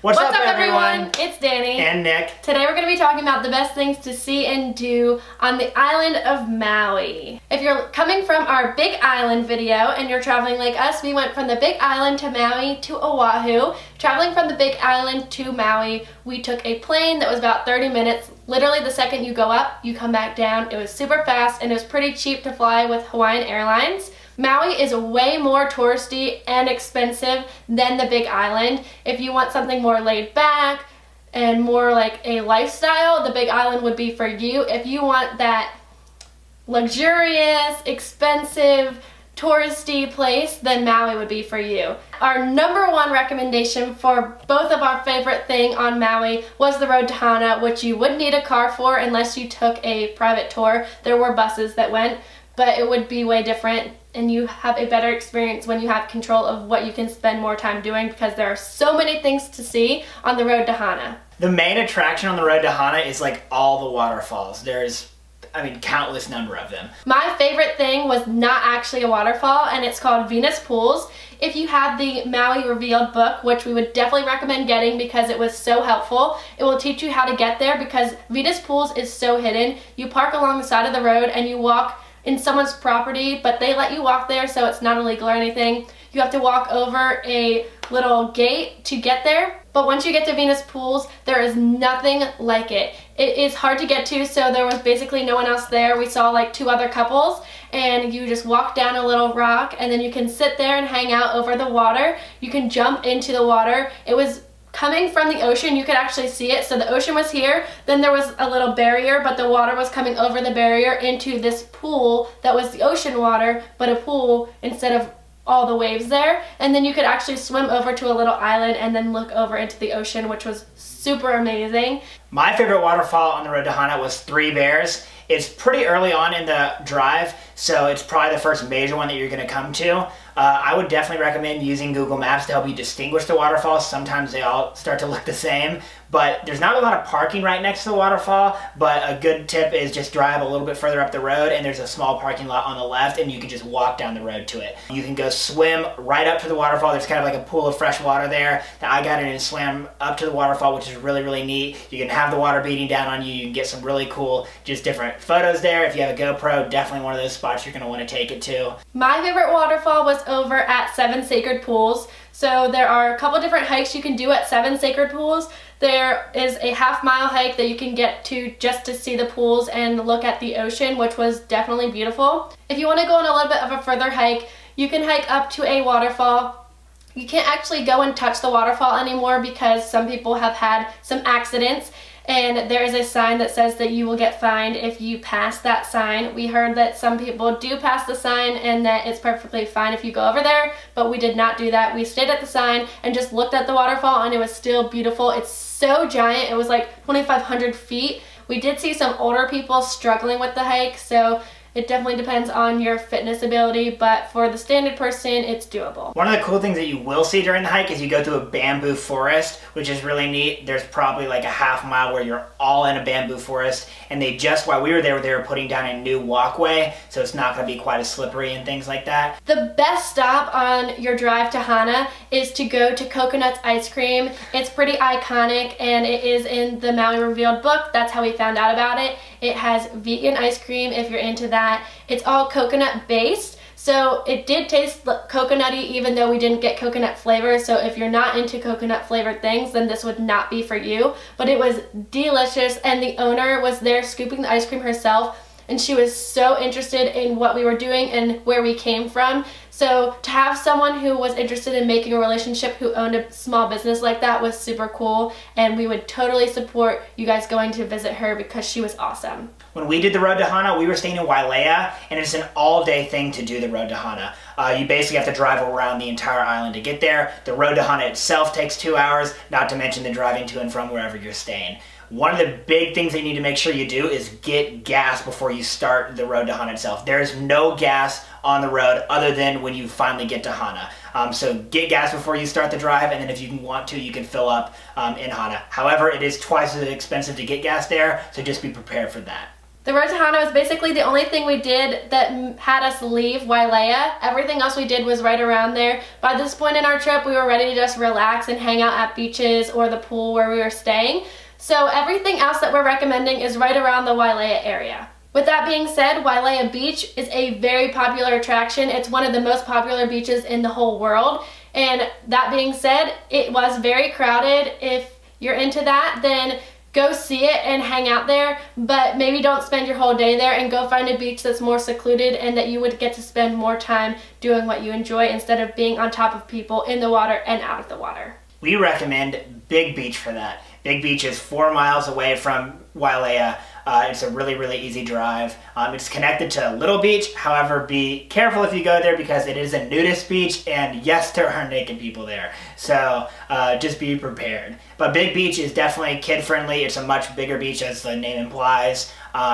What's up everyone? It's Dani. And Nick. Today we're going to be talking about the best things to see and do on the island of Maui. If you're coming from our Big Island video and you're traveling like us, we went from the Big Island to Maui to Oahu. Traveling from the Big Island to Maui, we took a plane that was about 30 minutes. Literally the second you go up, you come back down. It was super fast and it was pretty cheap to fly with Hawaiian Airlines. Maui is way more touristy and expensive than the Big Island. If you want something more laid back and more like a lifestyle, the Big Island would be for you. If you want that luxurious, expensive, touristy place, then Maui would be for you. Our number one recommendation for both of our favorite thing on Maui was the Road to Hana, which you wouldn't need a car for unless you took a private tour. There were buses that went, but it would be way different and you have a better experience when you have control of what you can spend more time doing because there are so many things to see on the Road to Hana. The main attraction on the Road to Hana is like all the waterfalls. There's, countless number of them. My favorite thing was not actually a waterfall, and it's called Venus Pools. If you have the Maui Revealed book, which we would definitely recommend getting because it was so helpful, it will teach you how to get there because Venus Pools is so hidden. You park along the side of the road and you walk in someone's property, but they let you walk there so it's not illegal or anything. You have to walk over a little gate to get there, but once you get to Venus Pools, there is nothing like it. It is hard to get to, so there was basically no one else there. We saw like two other couples, and you just walk down a little rock, and then you can sit there and hang out over the water. You can jump into the water. It was coming from the ocean, you could actually see it. So the ocean was here, then there was a little barrier, but the water was coming over the barrier into this pool that was the ocean water, but a pool instead of all the waves there. And then you could actually swim over to a little island and then look over into the ocean, which was super amazing. My favorite waterfall on the Road to Hana was Three Bears. It's pretty early on in the drive, so it's probably the first major one that you're going to come to. I would definitely recommend using Google Maps to help you distinguish the waterfalls. Sometimes they all start to look the same, but there's not a lot of parking right next to the waterfall, but a good tip is just drive a little bit further up the road and there's a small parking lot on the left and you can just walk down the road to it. You can go swim right up to the waterfall. There's kind of like a pool of fresh water there that I got in and swam up to the waterfall, which is really, really neat. You can have the water beating down on you. You can get some really cool, just different photos there. If you have a GoPro, definitely one of those spots you're going to want to take it to. My favorite waterfall was over at Seven Sacred Pools. So there are a couple different hikes you can do at Seven Sacred Pools. There is a half-mile hike that you can get to just to see the pools and look at the ocean, which was definitely beautiful. If you want to go on a little bit of a further hike, you can hike up to a waterfall. You can't actually go and touch the waterfall anymore because some people have had some accidents. And there is a sign that says that you will get fined if you pass that sign. We heard that some people do pass the sign and that it's perfectly fine if you go over there, but we did not do that. We stayed at the sign and just looked at the waterfall and it was still beautiful. It's so giant. It was like 2,500 feet. We did see some older people struggling with the hike, so it definitely depends on your fitness ability, but for the standard person, it's doable. One of the cool things that you will see during the hike is you go through a bamboo forest, which is really neat. There's probably like a half mile where you're all in a bamboo forest, and while we were there, they were putting down a new walkway, so it's not going to be quite as slippery and things like that. The best stop on your drive to Hana is to go to Coconut's Ice Cream. It's pretty iconic, and it is in the Maui Revealed book. That's how we found out about it. It has vegan ice cream if you're into that. It's all coconut based, so it did taste coconutty even though we didn't get coconut flavor. So if you're not into coconut flavored things, then this would not be for you. But it was delicious, and the owner was there scooping the ice cream herself, and she was so interested in what we were doing and where we came from. So to have someone who was interested in making a relationship who owned a small business like that was super cool, and we would totally support you guys going to visit her because she was awesome. When we did the Road to Hana, we were staying in Wailea, and it's an all-day thing to do the Road to Hana. You basically have to drive around the entire island to get there. The Road to Hana itself takes 2 hours, not to mention the driving to and from wherever you're staying. One of the big things that you need to make sure you do is get gas before you start the Road to Hana itself. There is no gas on the road other than when you finally get to Hana. So get gas before you start the drive, and then if you want to, you can fill up in Hana. However, it is twice as expensive to get gas there, so just be prepared for that. The Road to Hana was basically the only thing we did that had us leave Wailea. Everything else we did was right around there. By this point in our trip, we were ready to just relax and hang out at beaches or the pool where we were staying. So everything else that we're recommending is right around the Wailea area. With that being said, Wailea Beach is a very popular attraction. It's one of the most popular beaches in the whole world. And that being said, it was very crowded. If you're into that, then go see it and hang out there, but maybe don't spend your whole day there, and go find a beach that's more secluded and that you would get to spend more time doing what you enjoy instead of being on top of people in the water and out of the water. We recommend Big Beach for that. Big Beach is 4 miles away from Wailea. It's a really, really easy drive. It's connected to Little Beach. However, be careful if you go there because it is a nudist beach, and yes, there are naked people there. So just be prepared. But Big Beach is definitely kid-friendly. It's a much bigger beach, as the name implies.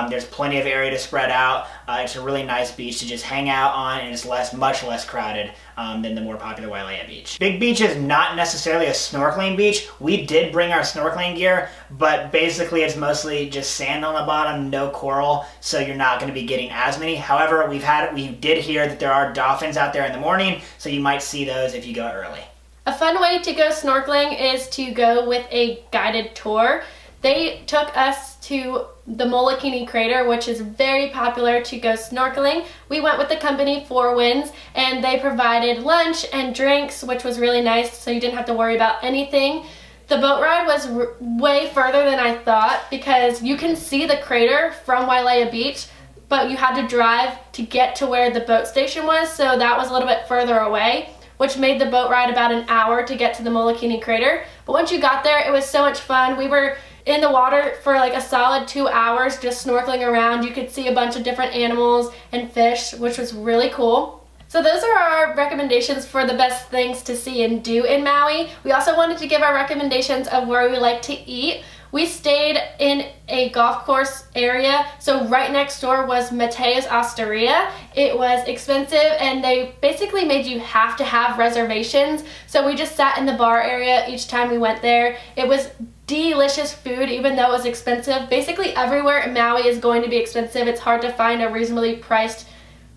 There's plenty of area to spread out. It's a really nice beach to just hang out on, and it's much less crowded than the more popular Wailea Beach. Big Beach is not necessarily a snorkeling beach. We did bring our snorkeling gear, but basically it's mostly just sand on the bottom, no coral, so you're not going to be getting as many. However, we did hear that there are dolphins out there in the morning, so you might see those if you go early. A fun way to go snorkeling is to go with a guided tour. They took us to the Molokini Crater, which is very popular to go snorkeling. We went with the company Four Winds, and they provided lunch and drinks, which was really nice, so you didn't have to worry about anything. The boat ride was way further than I thought because you can see the crater from Wailea Beach, but you had to drive to get to where the boat station was, so that was a little bit further away, which made the boat ride about an hour to get to the Molokini Crater. But once you got there, it was so much fun. We were in the water for like a solid 2 hours just snorkeling around. You could see a bunch of different animals and fish, which was really cool. So those are our recommendations for the best things to see and do in Maui. We also wanted to give our recommendations of where we like to eat. We stayed in a golf course area, so right next door was Mateo's Osteria. It was expensive, and they basically made you have to have reservations, so we just sat in the bar area each time we went there. It was delicious food, even though it was expensive. Basically everywhere in Maui is going to be expensive. It's hard to find a reasonably priced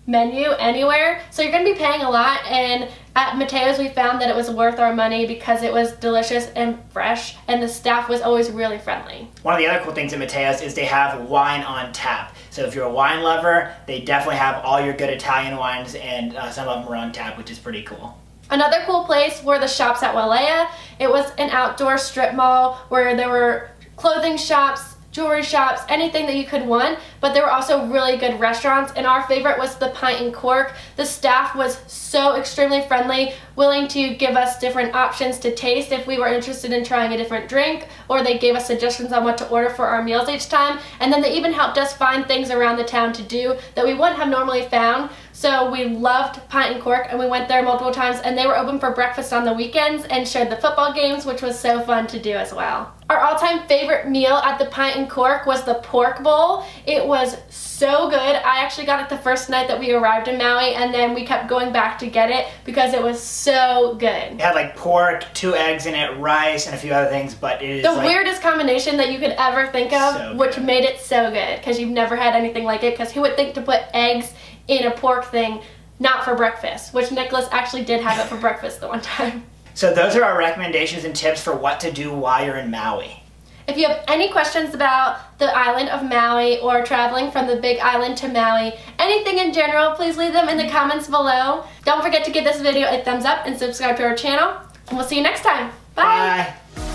menu anywhere, so you're going to be paying a lot, and at Mateo's we found that it was worth our money because it was delicious and fresh, and the staff was always really friendly. One of the other cool things at Mateo's is they have wine on tap. So if you're a wine lover, they definitely have all your good Italian wines, and some of them are on tap, which is pretty cool. Another cool place were the shops at Wilaya. It was an outdoor strip mall where there were clothing shops, jewelry shops, anything that you could want, but there were also really good restaurants, and our favorite was the Pint and Cork. The staff was so extremely friendly, willing to give us different options to taste if we were interested in trying a different drink, or they gave us suggestions on what to order for our meals each time, and then they even helped us find things around the town to do that we wouldn't have normally found. So we loved Pint and Cork, and we went there multiple times, and they were open for breakfast on the weekends and showed the football games, which was so fun to do as well. Our all-time favorite meal at the Pint and Cork was the pork bowl. It was so good. I actually got it the first night that we arrived in Maui, and then we kept going back to get it because it was so good. It had like pork, 2 eggs in it, rice, and a few other things, but it is the weirdest combination that you could ever think of, so which made it so good because you've never had anything like it, because who would think to put eggs in a pork thing, not for breakfast, which Nicholas actually did have it for breakfast the one time. So those are our recommendations and tips for what to do while you're in Maui. If you have any questions about the island of Maui or traveling from the Big Island to Maui, anything in general, please leave them in the comments below. Don't forget to give this video a thumbs up and subscribe to our channel, and we'll see you next time. Bye! Bye.